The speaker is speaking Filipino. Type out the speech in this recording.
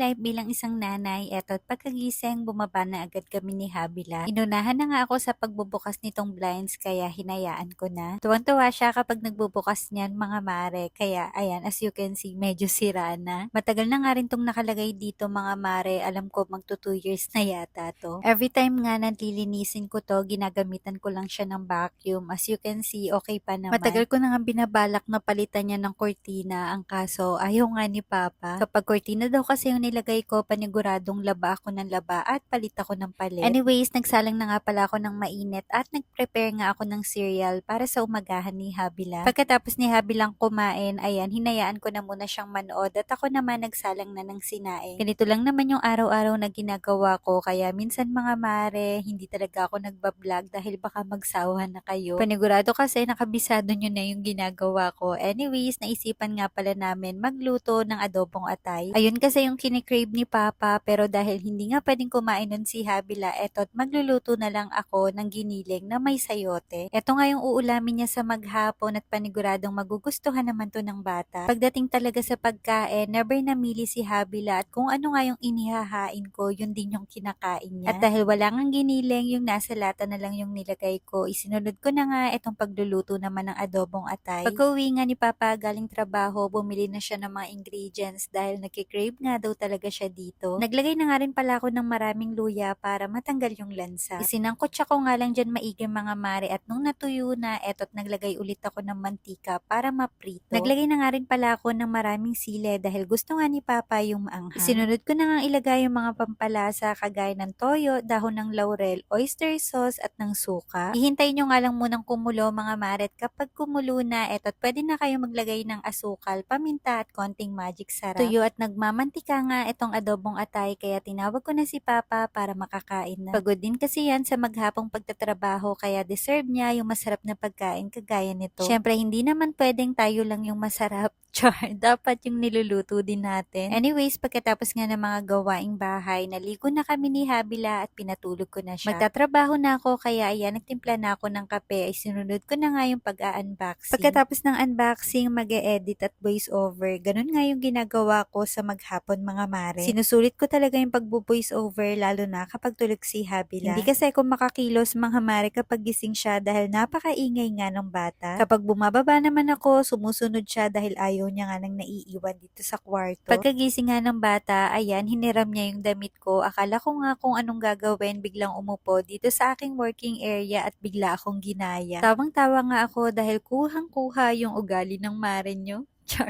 life bilang isang nanay, eto't pagkagising, bumaba na agad kami ni Habila. Inunahan na nga ako sa pagbubukas nitong blinds kaya hinayaan ko na. Tuwang-tuwa siya kapag nagbubukas niyan mga mare, kaya ayan, as you can see, medyo sira na. Matagal na nga rin tong nakalagay dito mga mare, alam ko magto 2 years na yata to. Every time nga nalilinisin ko to, ginagamitan ko lang siya ng vacuum. As you can see, okay pa naman. Matagal ko na nga binabalak na palitan niya ng kortina, ang kaso ayaw nga ni Papa. Kapag kortina daw kasi yung nilagay ko, paniguradong laba ako ng laba at palit ako ng palit. Anyways, nagsalang na nga pala ako ng mainit at nag-prepare nga ako ng cereal para sa umagahan ni Habila. Pagkatapos ni Habilang kumain, ayan, hinayaan ko na muna siyang manood at ako naman nagsalang na ng sinaing. Ganito lang naman yung araw-araw na ginagawa ko, kaya minsan mga mare, hindi talaga ako nagbablog dahil baka magsawa na kayo. Panigurado kasi nakabisado nyo na yung ginagawa ko. Anyways, naisipan nga pala namin magluto ng adobong atay. Ayun kasi yung kinikrave ni Papa, pero dahil hindi nga pwedeng kumain nun si Habila, eto't magluluto na lang ako ng giniling na may sayote. Eto nga yung uulamin niya sa maghapon at paniguradong magugustuhan naman to ng bata. Pagdating talaga sa pagkain, never namili si Habila at kung ano nga yung inihahain ko, yun din yung kinakain niya. At dahil wala ngang giniling, yung nasa lata na lang yung nilagay ko, isinunod ko na nga itong pagluluto naman ng adobong atay. Pagka-uwi nga ni Papa galing trabaho, bumili na siya ng mga ingredients dahil nagkikrave nga daw talaga siya dito. Naglagay na nga rin pala ako ng maraming luya para matanggal yung lansa. Isinangkot siya ko nga lang dyan maigi mga mare at nung natuyo na, eto't naglagay ulit ako ng mantika para maprito. Naglagay na nga rin pala ako ng maraming sile dahil gusto nga ni Papa yung maanghang. Isinunod ko na nga ilagay yung mga pampalasa kagaya ng toyo, dahon ng laurel, oyster sauce at ng suka. Hihintayin nyo nga lang munang kumulo mga mare at kapag kumulo na, eto't pwede na kayo maglagay ng asukal, paminta at konting magic sarap. Tuyo at nagmamantika nga itong adobong atay kaya tinawag ko na si Papa para makakain na. Pagod din kasi yan sa maghapong pagtatrabaho kaya deserve niya yung masarap na pagkain kagaya nito. Syempre hindi naman pwedeng tayo lang yung masarap. Char, dapat yung niluluto din natin. Anyways, pagkatapos nga ng mga gawaing bahay, naligo na kami ni Habila at pinatulog ko na siya. Magtatrabaho na ako kaya ayan, nagtimpla na ako ng kape ay sinunod ko na nga yung pag-unboxing. Pagkatapos ng unboxing, mag-e-edit at voice over. Ganun nga yung ginagawa ko sa maghapon mga mare. Sinusulit ko talaga yung pag-voice over lalo na kapag tulog si Habila. Hindi kasi ako makakilos mga mare kapag gising siya dahil napakaingay nga ng bata. Kapag bumababa naman ako, sumusunod siya dahil ayaw niya nga nang naiiwan dito sa kwarto. Pagkagising nga ng bata, ayan, hiniram niya yung damit ko. Akala ko nga kung anong gagawin, biglang umupo dito sa aking working area at bigla akong ginaya. Tawang-tawa nga ako dahil kuhang-kuha yung ugali ng mare nyo. Char.